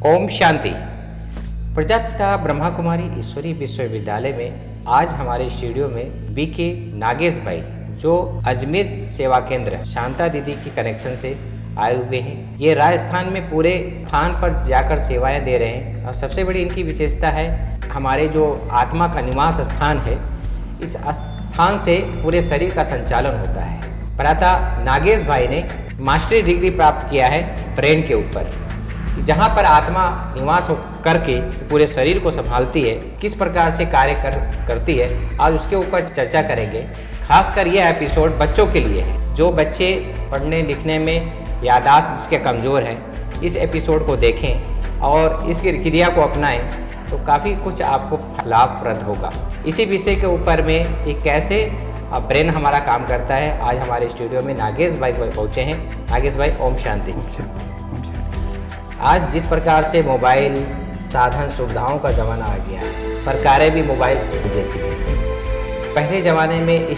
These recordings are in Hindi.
ओम शांति। प्रजापिता ब्रह्मा कुमारी ईश्वरी विश्वविद्यालय में आज हमारे स्टूडियो में बीके नागेश भाई, जो अजमेर सेवा केंद्र शांता दीदी की कनेक्शन से आए हुए हैं। ये राजस्थान में पूरे स्थान पर जाकर सेवाएं दे रहे हैं और सबसे बड़ी इनकी विशेषता है, हमारे जो आत्मा का निवास स्थान है, इस स्थान से पूरे शरीर का संचालन होता है। भ्राता नागेश भाई ने मास्टरी डिग्री प्राप्त किया है ब्रेन के ऊपर, जहाँ पर आत्मा निवास करके पूरे शरीर को संभालती है, किस प्रकार से कार्य करती है, आज उसके ऊपर चर्चा करेंगे। खासकर यह एपिसोड बच्चों के लिए है, जो बच्चे पढ़ने लिखने में याददाश्त जिसके कमज़ोर है, इस एपिसोड को देखें और इसकी क्रिया को अपनाएं तो काफ़ी कुछ आपको लाभप्रद होगा। इसी विषय के ऊपर में कि कैसे ब्रेन हमारा काम करता है, आज हमारे स्टूडियो में नागेश भाई पहुँचे हैं। नागेश भाई, ओम शांति। आज जिस प्रकार से मोबाइल साधन सुविधाओं का ज़माना आ गया है, सरकारें भी मोबाइल देती हैं। पहले ज़माने में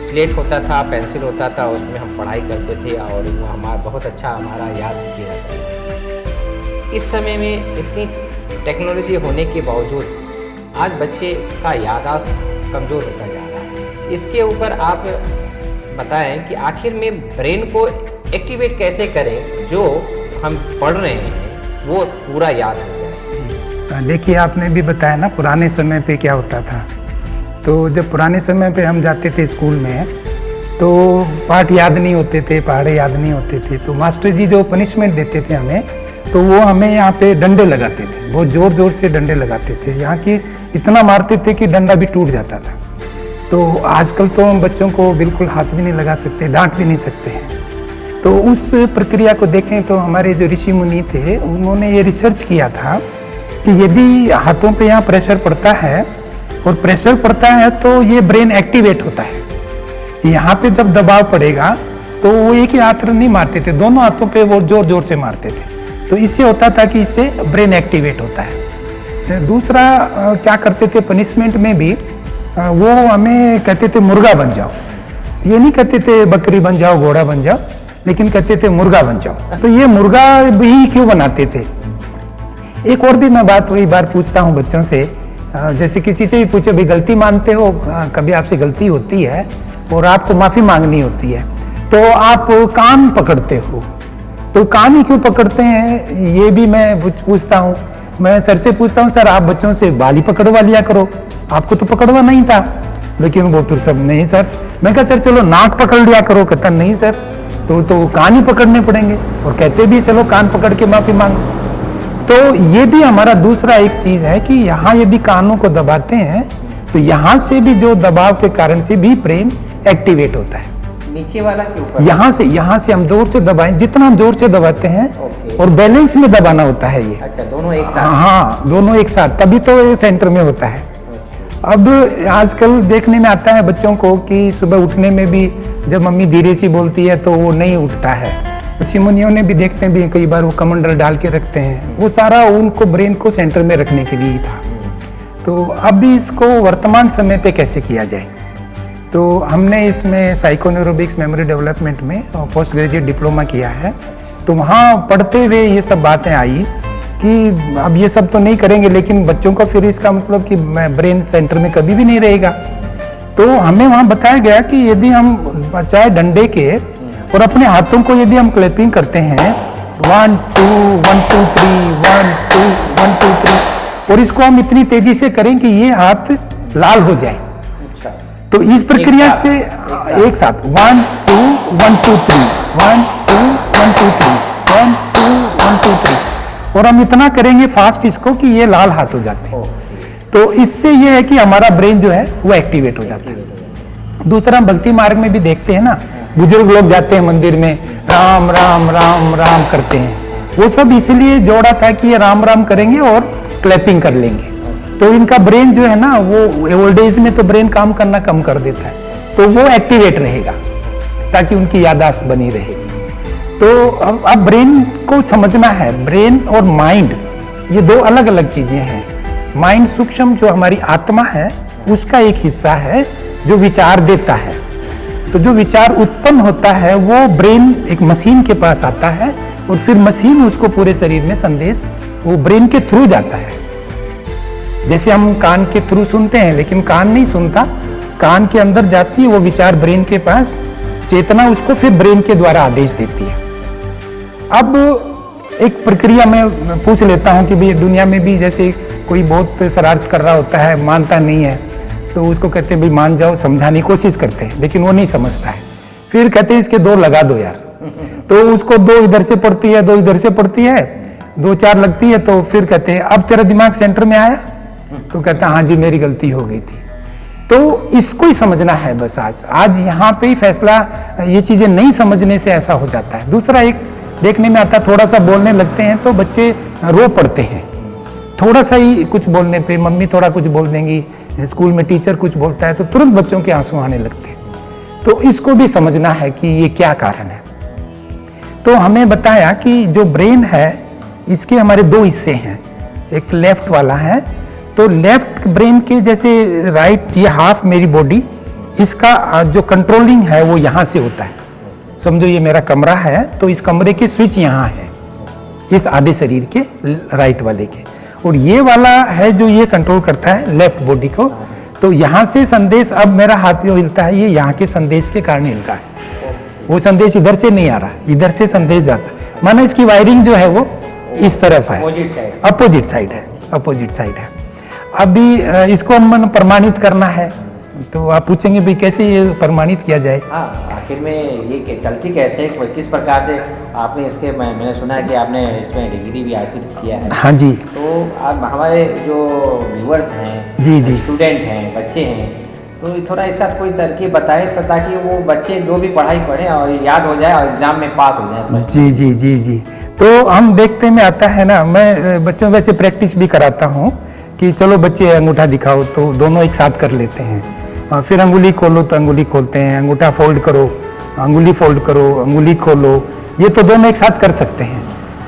स्लेट होता था, पेंसिल होता था, उसमें हम पढ़ाई करते थे और वो बहुत अच्छा हमारा याद किया जाता था। इस समय में इतनी टेक्नोलॉजी होने के बावजूद आज बच्चे का याददाश्त कमज़ोर होता जा रहा है। इसके ऊपर आप बताएं कि आखिर में ब्रेन को एक्टिवेट कैसे करें, जो हम पढ़ रहे हैं वो पूरा याद हो जाए। देखिए, आपने भी बताया ना पुराने समय पे क्या होता था। तो जब पुराने समय पे हम जाते थे स्कूल में तो पाठ याद नहीं होते थे, पहाड़े याद नहीं होते थे, तो मास्टर जी जो पनिशमेंट देते थे हमें, तो वो हमें यहाँ पे डंडे लगाते थे, बहुत ज़ोर ज़ोर से डंडे लगाते थे। यहाँ की इतना मारते थे कि डंडा भी टूट जाता था। तो आजकल तो हम बच्चों को बिल्कुल हाथ भी नहीं लगा सकते, डांट भी नहीं सकते हैं। तो उस प्रक्रिया को देखें तो हमारे जो ऋषि मुनि थे, उन्होंने ये रिसर्च किया था कि यदि हाथों पे यहाँ प्रेशर पड़ता है और प्रेशर पड़ता है तो ये ब्रेन एक्टिवेट होता है। यहाँ पे जब दबाव पड़ेगा तो वो एक ही हाथ नहीं मारते थे, दोनों हाथों पे वो जोर जोर से मारते थे। तो इससे होता था कि इससे ब्रेन एक्टिवेट होता है। दूसरा क्या करते थे, पनिशमेंट में भी वो हमें कहते थे मुर्गा बन जाओ। ये नहीं कहते थे बकरी बन जाओ, घोड़ा बन जाओ, लेकिन कहते थे मुर्गा बन जाओ। तो ये मुर्गा भी क्यों बनाते थे? एक और भी मैं बात वही बार पूछता हूँ बच्चों से, जैसे किसी से भी पूछो भी गलती मानते हो, कभी आपसे गलती होती है और आपको माफ़ी मांगनी होती है, तो आप कान पकड़ते हो, तो कान ही क्यों पकड़ते हैं, ये भी मैं पूछता हूँ। मैं सर से पूछता हूँ, सर आप बच्चों से बाल ही पकड़वा लिया करो, आपको तो पकड़वा नहीं था। लेकिन वो फिर सब नहीं सर। मैं कहा सर चलो नाक पकड़ लिया करो, कहता नहीं सर, तो कान ही पकड़ने पड़ेंगे। और कहते भी चलो कान पकड़ के माफी मांगो। तो ये भी हमारा दूसरा एक चीज है कि यहाँ यदि कानों को दबाते हैं तो यहाँ से भी जो दबाव के कारण से भी ब्रेन एक्टिवेट होता है। नीचे वाला के ऊपर, यहाँ से हम जोर से दबाएं, जितना हम जोर से दबाते हैं और बैलेंस में दबाना होता है ये। अच्छा, दोनों एक साथ? हाँ, दोनों एक साथ, तभी तो ये सेंटर में होता है। अब आजकल देखने में आता है बच्चों को कि सुबह उठने में भी जब मम्मी धीरे सी बोलती है तो वो नहीं उठता है। ऋषि मुनियों ने भी देखते हैं भी कई बार वो कमंडल डाल के रखते हैं, वो सारा उनको ब्रेन को सेंटर में रखने के लिए ही था। तो अब भी इसको वर्तमान समय पे कैसे किया जाए, तो हमने इसमें साइकोन्यूरोबिक्स मेमोरी डेवलपमेंट में पोस्ट ग्रेजुएट डिप्लोमा किया है। तो वहाँ पढ़ते हुए ये सब बातें आई कि अब ये सब तो नहीं करेंगे, लेकिन बच्चों का फिर इसका मतलब कि ब्रेन सेंटर में कभी भी नहीं रहेगा। तो हमें वहाँ बताया गया कि यदि हम चाहे डंडे के और अपने हाथों को यदि हम क्लैपिंग करते हैं 1 2 1 2 3 1 2 1 2 3, और इसको हम इतनी तेजी से करें कि ये हाथ लाल हो जाए। तो इस प्रक्रिया से एक साथ 1 2 1 2 3 1 2 1 2 3 1 2 1 2 3, और हम इतना करेंगे फास्ट इसको कि ये लाल हाथ हो जाते हैं। तो इससे ये है कि हमारा ब्रेन जो है वो एक्टिवेट हो जाता है। दूसरा, भक्ति मार्ग में भी देखते हैं ना, बुजुर्ग लोग जाते हैं मंदिर में, राम राम राम राम करते हैं। वो सब इसलिए जोड़ा था कि ये राम राम करेंगे और क्लैपिंग कर लेंगे, तो इनका ब्रेन जो है ना वो ओल्ड एज में तो ब्रेन काम करना कम कर देता है, तो वो एक्टिवेट रहेगा ताकि उनकी याददाश्त बनी रहेगी। तो अब ब्रेन को समझना है, ब्रेन और माइंड ये दो अलग अलग चीजें हैं। माइंड सूक्ष्म जो हमारी आत्मा है उसका एक हिस्सा है जो विचार देता है। तो जो विचार उत्पन्न होता है वो ब्रेन एक मशीन के पास आता है और फिर मशीन उसको पूरे शरीर में संदेश वो ब्रेन के थ्रू जाता है। जैसे हम कान के थ्रू सुनते हैं, लेकिन कान नहीं सुनता, कान के अंदर जाती है वो विचार ब्रेन के पास, चेतना उसको फिर ब्रेन के द्वारा आदेश देती है। अब एक प्रक्रिया में पूछ लेता हूँ कि भाई दुनिया में भी जैसे कोई बहुत शरारत कर रहा होता है, मानता नहीं है, तो उसको कहते हैं भाई मान जाओ, समझाने की कोशिश करते हैं, लेकिन वो नहीं समझता है। फिर कहते हैं इसके 2 लगा दो यार, तो उसको 2 इधर से पड़ती है, 2 इधर से पड़ती है, 2-4 लगती है, तो फिर कहते हैं अब तेरा दिमाग सेंटर में आया, तो कहता है हाँ जी मेरी गलती हो गई थी। तो इसको ही समझना है बस। आज यहाँ पे ही फैसला, ये चीजें नहीं समझने से ऐसा हो जाता है। दूसरा एक देखने में आता, थोड़ा सा बोलने लगते हैं तो बच्चे रो पड़ते हैं। थोड़ा सा ही कुछ बोलने पे, मम्मी थोड़ा कुछ बोल देंगी, स्कूल में टीचर कुछ बोलता है तो तुरंत बच्चों के आंसू आने लगते हैं। तो इसको भी समझना है कि ये क्या कारण है। तो हमें बताया कि जो ब्रेन है इसके हमारे 2 हिस्से हैं, एक लेफ्ट वाला है, तो लेफ्ट ब्रेन के जैसे राइट, ये हाफ मेरी बॉडी, इसका जो कंट्रोलिंग है वो यहाँ से होता है। समझो ये मेरा कमरा है, तो इस कमरे की स्विच यहाँ है, इस आधे शरीर के राइट वाले के, और ये वाला है जो ये कंट्रोल करता है लेफ्ट बॉडी को। तो यहाँ से संदेश, अब मेरा हाथ जो हिलता है ये यहाँ के संदेश के कारण हिलता है, वो संदेश इधर से नहीं आ रहा, इधर से संदेश जाता है। माना इसकी वायरिंग जो है वो इस तरफ है, अपोजिट साइड है, अपोजिट साइड है। अभी इसको हम प्रमाणित करना है, तो आप पूछेंगे भाई कैसे ये प्रमाणित किया जाए। हाँ, आखिर में ये चलती कैसे, किस प्रकार से आपने इसके, मैंने सुना है कि आपने इसमें डिग्री भी हासिल किया है। हाँ जी। तो आप हमारे जो व्यूअर्स हैं, जी जी, स्टूडेंट हैं, बच्चे हैं, तो थोड़ा इसका कोई तरकीब बताएं ताकि वो बच्चे जो भी पढ़ाई पढ़ें और याद हो जाए और एग्जाम में पास हो जाए। जी जी जी जी। तो हम देखते में आता है ना, मैं बच्चों वैसे प्रैक्टिस भी कराता हूँ कि चलो बच्चे अंगूठा दिखाओ, तो दोनों एक साथ कर लेते हैं। फिर अंगुली खोलो तो अंगुली खोलते हैं, अंगूठा फोल्ड करो, अंगुली फोल्ड करो, अंगुली खोलो, ये तो दोनों एक साथ कर सकते हैं।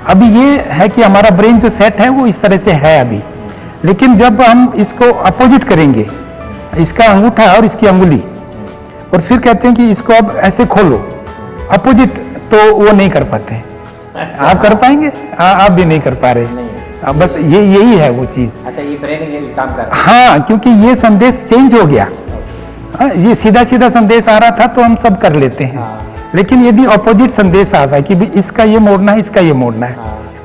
अभी ये है कि हमारा ब्रेन जो सेट है वो इस तरह से है अभी, लेकिन जब हम इसको अपोजिट करेंगे, इसका अंगूठा और इसकी अंगुली, और फिर कहते हैं कि इसको अब ऐसे खोलो अपोजिट, तो वो नहीं कर पाते हैं। आप कर पाएंगे? आप भी नहीं कर पा रहे। बस यही है वो चीज। अच्छा, ये ब्रेन ये काम कर रहा है। हाँ, क्योंकि ये संदेश चेंज हो गया। ये सीधा सीधा संदेश आ रहा था तो हम सब कर लेते हैं। लेकिन यदि अपोजिट संदेश आता है कि भी इसका ये मोड़ना है, इसका ये मोड़ना है,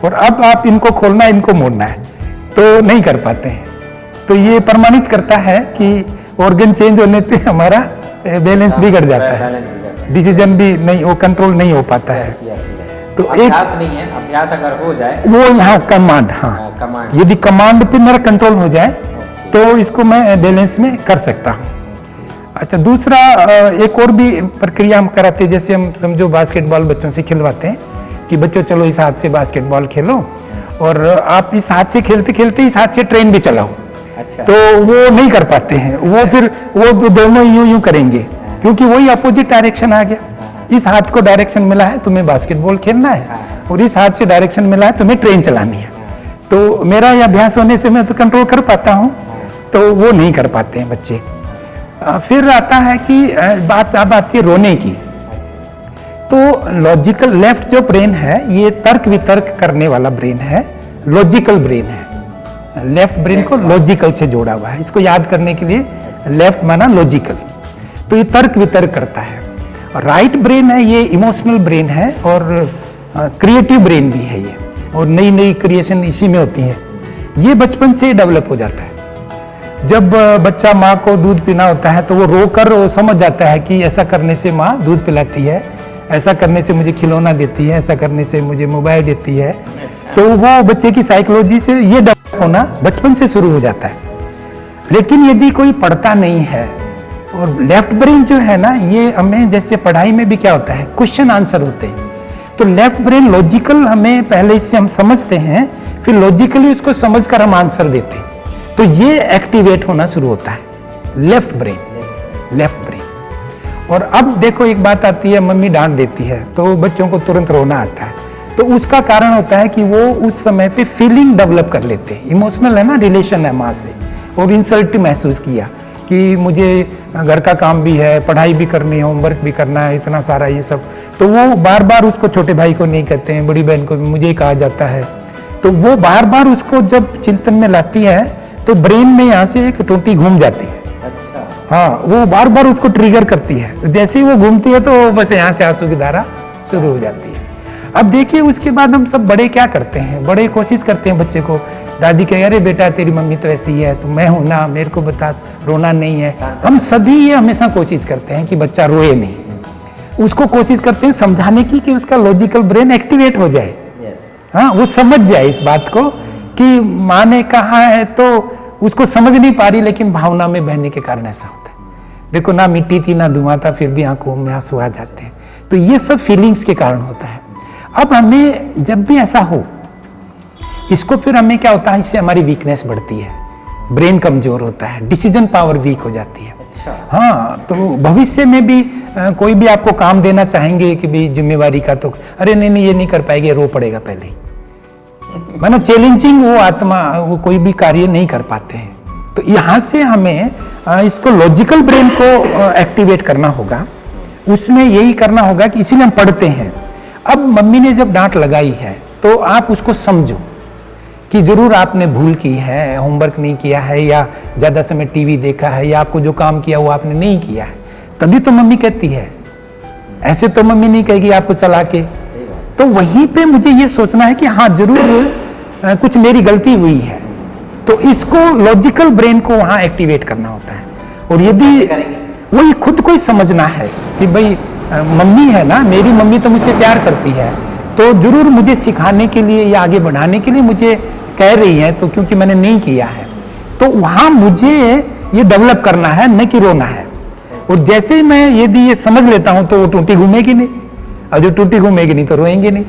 और अब आप इनको खोलना है, इनको मोड़ना है, तो नहीं कर पाते हैं। तो ये प्रमाणित करता है कि ऑर्गन चेंज होने से हमारा बैलेंस बिगड़ जाता है, डिसीजन भी नहीं, वो कंट्रोल नहीं हो पाता है। तो अभ्यास नहीं है, अभ्यास अगर हो जाए वो यहाँ कमांड, हाँ कमांड, यदि कमांड पे मेरा कंट्रोल हो जाए तो इसको मैं बैलेंस में कर सकता हूँ। अच्छा, दूसरा एक और भी प्रक्रिया हम कराते हैं, जैसे हम समझो बास्केटबॉल बच्चों से खिलवाते हैं कि बच्चों चलो इस हाथ से बास्केटबॉल खेलो, और आप इस हाथ से खेलते खेलते इस हाथ से ट्रेन भी चलाओ। अच्छा। तो वो नहीं कर पाते हैं, वो फिर वो दोनों यूं करेंगे, क्योंकि वही अपोजिट डायरेक्शन आ गया। इस हाथ को डायरेक्शन मिला है तुम्हें बास्केटबॉल खेलना है, और इस हाथ से डायरेक्शन मिला है तुम्हें ट्रेन चलानी है। तो मेरा ये अभ्यास होने से मैं तो कंट्रोल कर पाता हूँ, तो वो नहीं कर पाते हैं बच्चे। फिर आता है कि बात अब आती है रोने की। तो लॉजिकल लेफ्ट जो ब्रेन है ये तर्क वितर्क करने वाला ब्रेन है, लॉजिकल ब्रेन है। लेफ्ट ब्रेन को लॉजिकल से जोड़ा हुआ है, इसको याद करने के लिए लेफ्ट माना लॉजिकल, तो ये तर्क वितर्क करता है। राइट ब्रेन है ये इमोशनल ब्रेन है, और क्रिएटिव ब्रेन भी है ये, और नई नई क्रिएशन इसी में होती है। ये बचपन से डेवलप हो जाता है। जब बच्चा माँ को दूध पीना होता है तो वो रोकर वो समझ जाता है कि ऐसा करने से माँ दूध पिलाती है, ऐसा करने से मुझे खिलौना देती है, ऐसा करने से मुझे मोबाइल देती है। तो वो बच्चे की साइकोलॉजी से ये डेवलप होना बचपन से शुरू हो जाता है। लेकिन यदि कोई पढ़ता नहीं है, और लेफ्ट ब्रेन जो है ना, ये हमें जैसे पढ़ाई में भी क्या होता है, क्वेश्चन आंसर होते हैं, तो लेफ्ट ब्रेन लॉजिकल हमें पहले इससे हम समझते हैं, फिर लॉजिकली उसको समझकर हम आंसर देते हैं, तो ये एक्टिवेट होना शुरू होता है लेफ्ट ब्रेन। और अब देखो एक बात आती है, मम्मी डांट देती है तो बच्चों को तुरंत रोना आता है, तो उसका कारण होता है कि वो उस समय पे फीलिंग डेवलप कर लेते हैं, इमोशनल है ना, रिलेशन है माँ से, और इंसल्ट महसूस किया कि मुझे घर का काम भी है, पढ़ाई भी करनी है, होमवर्क भी करना है, इतना सारा ये सब, तो वो बार बार उसको छोटे भाई को नहीं कहते हैं, बड़ी बहन को भी मुझे ही कहा जाता है तो वो बार बार उसको जब चिंतन में लाती है तो ब्रेन में यहाँ से एक टोटी घूम जाती है। अच्छा। हाँ, वो बार बार उसको ट्रिगर करती है। जैसे ही वो घूमती है तो बस यहाँ से आंसू की धारा शुरू हो जाती है। अब देखिए उसके बाद हम सब बड़े क्या करते हैं, बड़े कोशिश करते हैं बच्चे को, दादी कहे अरे बेटा तेरी मम्मी तो ऐसी ही है, तो मैं हूं ना, मेरे को बता, रोना नहीं है। हम सभी ये हमेशा कोशिश करते हैं कि बच्चा रोए नहीं। उसको कोशिश करते हैं समझाने की कि उसका लॉजिकल ब्रेन एक्टिवेट हो जाए। हाँ, वो समझ जाए इस बात को कि माँ ने कहा है तो उसको समझ नहीं पा रही, लेकिन भावना में बहने के कारण ऐसा होता है। देखो ना मिट्टी थी ना धुआं था, फिर भी आंखों में आंसू आ जाते हैं। तो ये सब फीलिंग्स के कारण होता है। अब हमें जब भी ऐसा हो, इसको फिर हमें क्या होता है, इससे हमारी वीकनेस बढ़ती है, ब्रेन कमजोर होता है, डिसीजन पावर वीक हो जाती है। अच्छा। हाँ, तो भविष्य में भी कोई भी आपको काम देना चाहेंगे कि भाई जिम्मेवारी का, तो अरे नहीं नहीं ये नहीं कर पाएंगे, रो पड़ेगा पहले ही। माना चैलेंजिंग वो आत्मा, वो कोई भी कार्य नहीं कर पाते हैं। तो यहाँ से हमें इसको लॉजिकल ब्रेन को एक्टिवेट करना होगा। उसमें यही करना होगा कि इसीलिए हम पढ़ते हैं। अब मम्मी ने जब डांट लगाई है तो आप उसको समझो कि जरूर आपने भूल की है, होमवर्क नहीं किया है, या ज़्यादा समय टीवी देखा है, या आपको जो काम किया वो आपने नहीं किया है, तभी तो मम्मी कहती है। ऐसे तो मम्मी नहीं कहेगी आपको चला के। तो वहीं पे मुझे ये सोचना है कि हाँ जरूर कुछ मेरी गलती हुई है, तो इसको लॉजिकल ब्रेन को वहाँ एक्टिवेट करना होता है। और यदि वही खुद को ही समझना है कि भाई मम्मी है ना, मेरी मम्मी तो मुझसे प्यार करती है, तो जरूर मुझे सिखाने के लिए या आगे बढ़ाने के लिए मुझे कह रही है, तो क्योंकि मैंने नहीं किया है, तो वहाँ मुझे ये डेवलप करना है, न कि रोना है। और जैसे ही मैं यदि ये समझ लेता हूँ तो वो टूटी घूमेगी नहीं, और जो टूटी घूमेगी नहीं तो रोएंगे नहीं।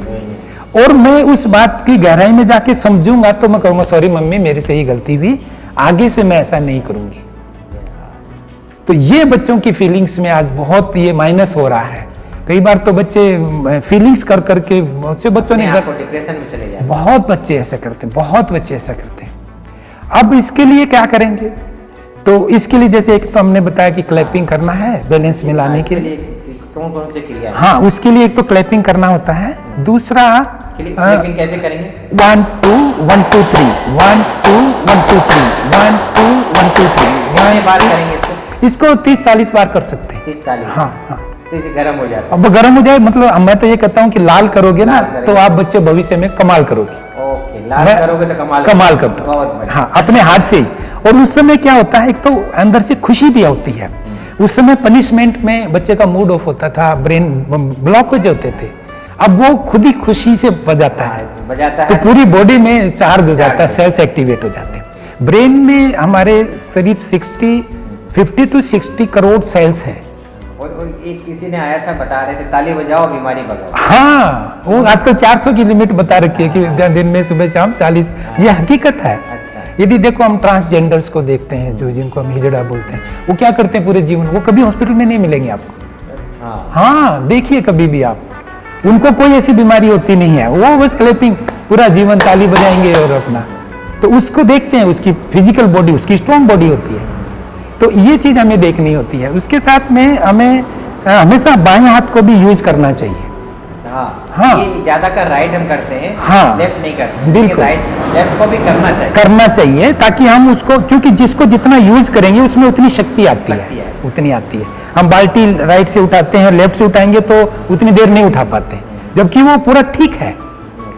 और मैं उस बात की गहराई में जाके समझूंगा तो मैं कहूँगा सॉरी मम्मी, मेरे से ही गलती हुई, आगे से मैं ऐसा नहीं करूंगी। तो ये बच्चों की फीलिंग्स में आज बहुत ये माइनस हो रहा है। कई बार तो बच्चे फीलिंग्स कर करके बच्चों ने डिप्रेशन में चले जाते, बहुत बच्चे ऐसा करते हैं, बहुत बच्चे ऐसा करते हैं। अब इसके लिए क्या करेंगे, तो इसके लिए जैसे एक तो हमने बताया कि क्लैपिंग करना है बैलेंस में लाने के लिए। कौन से क्रिया? हाँ, उसके लिए एक तो क्लैपिंग करना होता है। दूसरा क्लैपिंग कैसे करेंगे? 1 2 1 2 3 1 2 1 2 3 1 2 1 2 3 कितने बार करेंगे इसको 30-40 बार कर सकते हैं। 30-40? हाँ हाँ। तो इसे गर्म हो जाता है। अब गर्म हो जाए, मतलब मैं तो ये कहता हूँ कि लाल करोगे ना तो आप बच्चे भविष्य में कमाल करोगे। ओके, लाल करोगे तो कमाल कर दो। हाँ, अपने हाथ से ही। और उस समय क्या होता है, एक तो अंदर से खुशी भी होती है। उस समय पनिशमेंट में बच्चे का मूड ऑफ होता था, ब्रेन ब्लॉक हो जाते थे, अब वो खुद ही खुशी से बजाता है तो पूरी बॉडी में चार्ज हो जाता है, सेल्स एक्टिवेट हो जाते हैं। ब्रेन में हमारे करीब 50 to 60 करोड़ सेल्स हैं। और एक किसी ने आया था, बता रहे थे ताली बजाओ बीमारी भगाओ। हाँ, वो आजकल 400 की लिमिट बता रखी है कि दिन में सुबह शाम 40, ये हकीकत है। अच्छा। यदि देखो हम ट्रांसजेंडर्स को देखते हैं, जो जिनको हम हिजड़ा बोलते हैं, वो क्या करते हैं पूरे जीवन, वो कभी हॉस्पिटल में नहीं मिलेंगे आपको। हाँ, देखिए कभी भी आप, उनको कोई ऐसी बीमारी होती नहीं है, वो बस क्लैपिंग पूरा जीवन ताली बजाएंगे और अपना, तो उसको देखते हैं, उसकी फिजिकल बॉडी, उसकी स्ट्रॉन्ग बॉडी होती है। तो ये चीज हमें देखनी होती है। उसके साथ में हमें हमेशा बाएं हाथ को भी यूज करना चाहिए। हाँ, ये ज्यादा कर राइट हम करते हैं, हाँ, लेफ्ट नहीं करते। बिल्कुल, लेफ्ट को भी करना चाहिए ताकि हम उसको, क्योंकि जिसको जितना यूज करेंगे उसमें उतनी शक्ति आती है, उतनी आती है। हम बाल्टी राइट से उठाते हैं, लेफ्ट से उठाएंगे तो उतनी देर नहीं उठा पाते, जबकि वो पूरा ठीक है,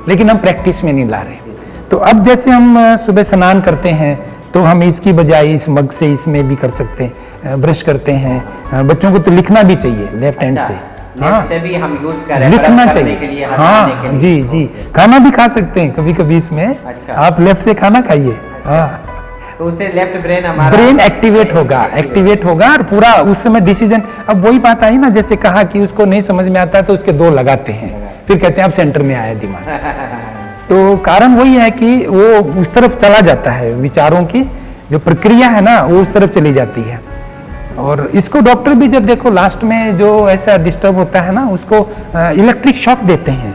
लेकिन हम प्रैक्टिस में नहीं ला रहे। तो अब जैसे हम सुबह स्नान करते हैं तो हम इसकी बजाय इस मग से इसमें भी कर सकते हैं, ब्रश करते हैं। बच्चों को तो लिखना भी चाहिए लेफ्ट हैंड से। हाँ, से भी हम यूज करें, लिखना चाहिए। हाँ जी जी, खाना भी खा सकते हैं कभी कभी इसमें। अच्छा। आप लेफ्ट से खाना खाइए। अच्छा। हाँ, तो उससे लेफ्ट ब्रेन एक्टिवेट होगा और पूरा उस समय डिसीजन। अब वही बात आई ना, जैसे कहा कि उसको नहीं समझ में आता तो उसके 2 लगाते हैं, फिर कहते हैं अब सेंटर में आया दिमाग। तो कारण वही है कि वो उस तरफ चला जाता है, विचारों की जो प्रक्रिया है ना वो उस तरफ चली जाती है। और इसको डॉक्टर भी जब देखो लास्ट में जो ऐसा डिस्टर्ब होता है ना, उसको इलेक्ट्रिक शॉक देते हैं।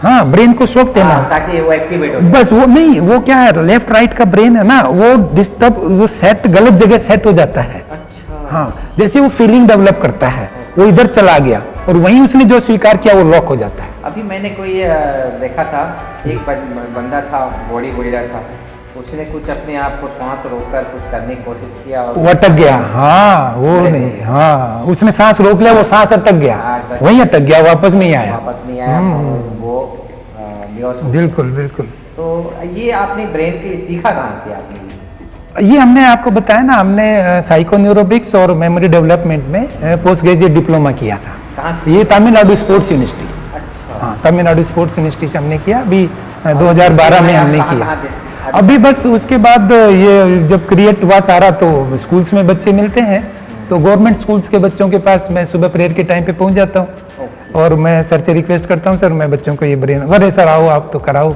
हाँ, ब्रेन को शॉक देना, ताकि वो एक्टिवेट हो। बस वो नहीं, वो क्या है, लेफ्ट राइट का ब्रेन है ना, वो डिस्टर्ब, वो सेट गलत जगह सेट हो जाता है। अच्छा। हाँ, जैसे वो फीलिंग डेवलप करता है, वो इधर चला गया, और वहीं उसने जो स्वीकार किया वो लॉक हो जाता है। अभी मैंने कोई देखा था, एक बंदा था, बॉडी बिल्डर था, उसने कुछ अपने आप को श्वास रोककर कुछ करने की कोशिश किया और वो अटक गया। हाँ वो नहीं, हाँ उसने सांस रोक लिया, वो सांस अटक गया, वहीं अटक गया, वापस नहीं आया। वो बेहोश हो गया। बिल्कुल बिल्कुल। तो ये आपने ब्रेन के सीखा कहाँ से आपने? ये हमने आपको बताया ना, हमने साइको न्यूरोबिक्स और मेमोरी डेवलपमेंट में पोस्ट ग्रेजुएट डिप्लोमा किया था। कहाँ से? ये तमिलनाडु स्पोर्ट्स यूनिवर्सिटी। अच्छा। हाँ तमिलनाडु स्पोर्ट्स यूनिवर्सिटी से हमने किया, अभी 2012 में हमने किया। अभी बस उसके बाद ये जब क्रिएट हुआ सारा, तो स्कूल्स में बच्चे मिलते हैं, तो गवर्नमेंट स्कूल्स के बच्चों के पास मैं सुबह प्रेयर के टाइम पे पहुंच जाता हूँ और मैं सर से रिक्वेस्ट करता हूँ, सर मैं बच्चों को ये ब्रेन, अरे सर आओ आप तो कराओ,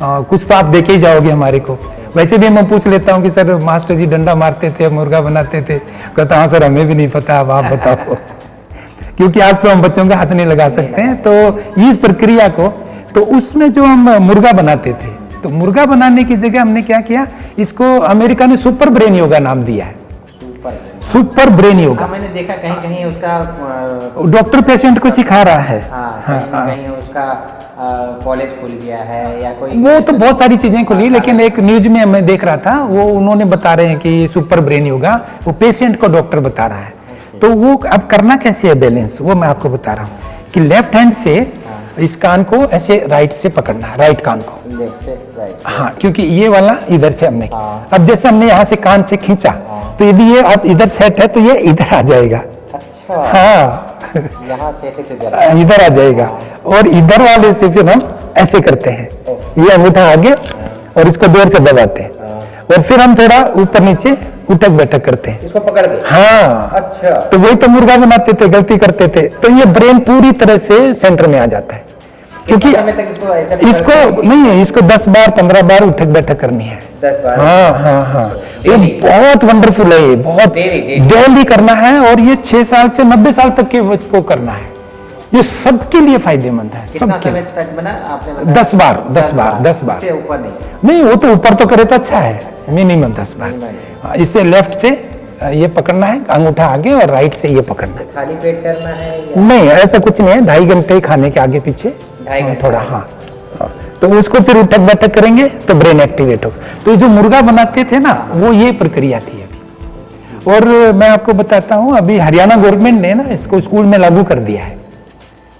कुछ तो आप देके ही जाओगे हमारे को। वैसे भी मैं पूछ लेता हूँ कि सर मास्टर जी डंडा मारते थे, मुर्गा बनाते थे, कहता हाँ सर हमें भी नहीं पता, अब आप बताओ क्योंकि आज तो हम बच्चों का हाथ नहीं लगा सकते हैं। तो इस प्रक्रिया को, तो उसमें जो हम मुर्गा बनाते थे, तो मुर्गा बनाने की जगह हमने क्या किया, इसको अमेरिका ने सुपर ब्रेन योगा नाम दिया है। सुपर ब्रेन योगा मैंने देखा कहीं कहीं उसका डॉक्टर पेशेंट को सिखा रहा है। कहीं उसका कॉलेज खुल गया है या कोई, वो तो बहुत सारी चीजें खुली, लेकिन एक न्यूज में मैं देख रहा था, वो उन्होंने बता रहे हैं कि सुपर ब्रेन योगा वो पेशेंट को डॉक्टर बता रहा है। तो वो अब करना कैसे है बैलेंस, वो मैं आपको बता रहा हूँ कि लेफ्ट हैंड से इस कान को ऐसे राइट से पकड़ना है, राइट कान को, लेफ्ट से राइट। हाँ क्योंकि ये वाला इधर से हमने किया। अब जैसे हमने यहाँ से कान से खींचा, तो यदि ये अब इधर सेट है तो ये इधर आ जाएगा। अच्छा। हाँ यहाँ सेट है तो इधर आ जाएगा, और इधर वाले से फिर हम ऐसे करते हैं, ये अंगूठा आगे और इसको जोर से दबाते हैं, और फिर हम थोड़ा ऊपर नीचे उठक बैठक करते हैं इसको पकड़ के। हाँ अच्छा। तो वही तो मुर्गा बनाते थे, गलती करते थे, तो ये ब्रेन पूरी तरह से सेंटर में आ जाता है। क्योंकि इसको नहीं है, इसको 10 बार 15 बार उठक बैठक करनी है। 10 बार? हाँ ये बहुत वंडरफुल है, ये बहुत डेली करना है, और ये 6 साल से 90 साल तक के बच्चे को करना है। ये सबके लिए फायदेमंद है। कितना समय तक बना आपने? 10 बार 10 बार 10 बार। इससे ऊपर नहीं? वो तो ऊपर तो करे तो अच्छा है, मिनिमम 10 बार। इससे लेफ्ट से ये पकड़ना है, अंगूठा आगे, और राइट से ये पकड़ना है। खाली पेट करना है या? नहीं ऐसा कुछ नहीं है, 2.5 घंटे खाने के आगे पीछे थोड़ा। हाँ तो उसको फिर उठक बैठक करेंगे तो ब्रेन एक्टिवेट हो। तो जो मुर्गा बनाते थे ना, वो ये प्रक्रिया थी अभी। और मैं आपको बताता हूँ, अभी हरियाणा गवर्नमेंट ने ना इसको स्कूल में लागू कर दिया है।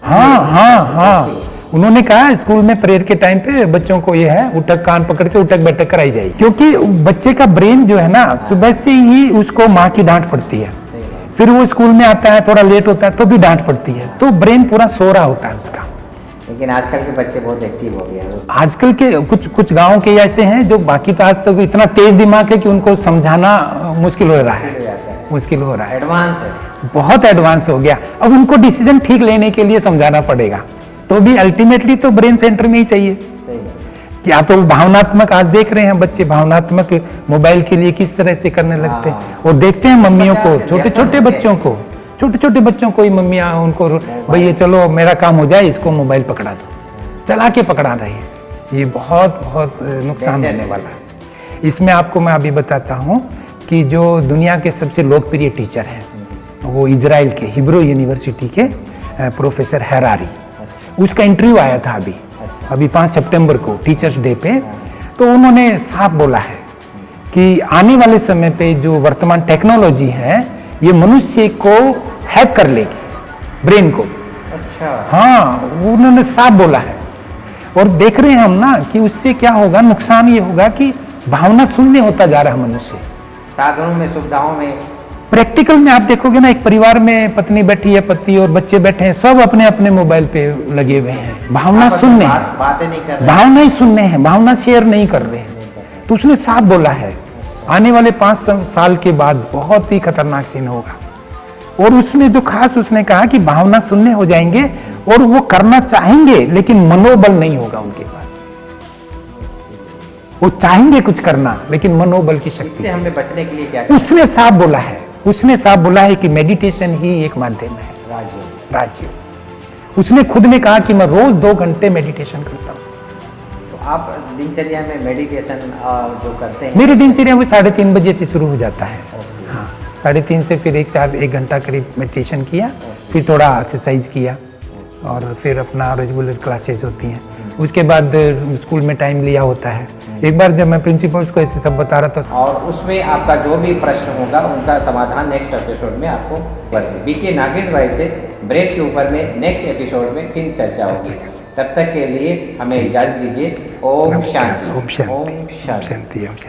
हाँ उन्होंने कहा स्कूल में प्रेयर के टाइम पे बच्चों को ये है, उठक कान पकड़ के उठक बैठक कराई जाएगी, क्योंकि बच्चे का ब्रेन जो है ना, सुबह से ही उसको माँ की डांट पड़ती है, फिर वो स्कूल में आता है, थोड़ा लेट होता है तो भी डांट पड़ती है, तो ब्रेन पूरा सो रहा होता है उसका। लेकिन आजकल के बच्चे बहुत एक्टिव हो गए हैं। आजकल के कुछ गांव के ऐसे हैं जो, बाकी तो आज तक इतना तेज दिमाग है कि उनको समझाना मुश्किल हो रहा है, मुश्किल हो रहा है, एडवांस है, बहुत एडवांस हो गया। अब उनको डिसीजन ठीक लेने के लिए समझाना पड़ेगा, तो भी अल्टीमेटली तो ब्रेन सेंटर में ही चाहिए। क्या तो भावनात्मक, आज देख रहे हैं बच्चे भावनात्मक मोबाइल के लिए किस तरह से करने लगते हैं, और देखते हैं मम्मियों को, छोटे छोटे बच्चों को ही मम्मियाँ उनको, भैया चलो मेरा काम हो जाए, इसको मोबाइल पकड़ा दो, चला के पकड़ा रहे हैं। ये बहुत बहुत नुकसान होने वाला है। इसमें आपको मैं अभी बताता हूँ कि जो दुनिया के सबसे लोकप्रिय टीचर हैं, वो इजराइल के हिब्रू यूनिवर्सिटी के प्रोफेसर हैरारी, उसका इंटरव्यू आया था अभी 5 सितंबर को टीचर्स डे पे। तो उन्होंने साफ बोला है कि आने वाले समय पे जो वर्तमान टेक्नोलॉजी है, ये मनुष्य को हैक कर लेगी, ब्रेन को। अच्छा। हाँ उन्होंने साफ बोला है, और देख रहे हैं हम ना कि उससे क्या होगा, नुकसान ये होगा कि भावना शून्य होता जा रहा है मनुष्य। साधनों में, सुविधाओं में, प्रैक्टिकल में आप देखोगे ना, एक परिवार में पत्नी बैठी है, पति और बच्चे बैठे हैं, सब अपने अपने मोबाइल पे लगे हुए हैं, भावना शून्य है, बातें नहीं कर रहे, भावना ही शून्य है, भावना शेयर नहीं कर रहे हैं। तो उसने साफ बोला है आने वाले 5 साल के बाद बहुत ही खतरनाक सीन होगा। और उसने जो खास उसने कहा कि भावना शून्य हो जाएंगे, और वो करना चाहेंगे लेकिन मनोबल नहीं होगा उनके पास। वो चाहेंगे कुछ करना, लेकिन मनोबल की शक्ति इससे हमें बचने के लिए क्या उसने साफ बोला है, उसने साफ बोला है कि मेडिटेशन ही एक माध्यम है, राजयोग। उसने खुद ने कहा कि मैं रोज 2 घंटे मेडिटेशन करता हूँ। तो आप दिनचर्या में मेडिटेशन जो करते हैं? मेरी दिनचर्या में 3:30 बजे से शुरू हो जाता है। हाँ 3:30 से फिर 1 घंटा करीब मेडिटेशन किया, फिर थोड़ा एक्सरसाइज किया और फिर अपना रेगुलर क्लासेज होती हैं। उसके बाद स्कूल में टाइम लिया होता है। एक बार जब मैं प्रिंसिपल्स को ऐसे सब बता रहा था और उसमें आपका जो भी प्रश्न होगा उनका समाधान नेक्स्ट एपिसोड में आपको बीके नागेश भाई से ब्रेक के ऊपर में नेक्स्ट एपिसोड में फिर चर्चा होगी। तब तक के लिए हमें इजाजत दीजिए। ओम शांति। ओम शांति, ओम शांति। शांति, ओम शांति।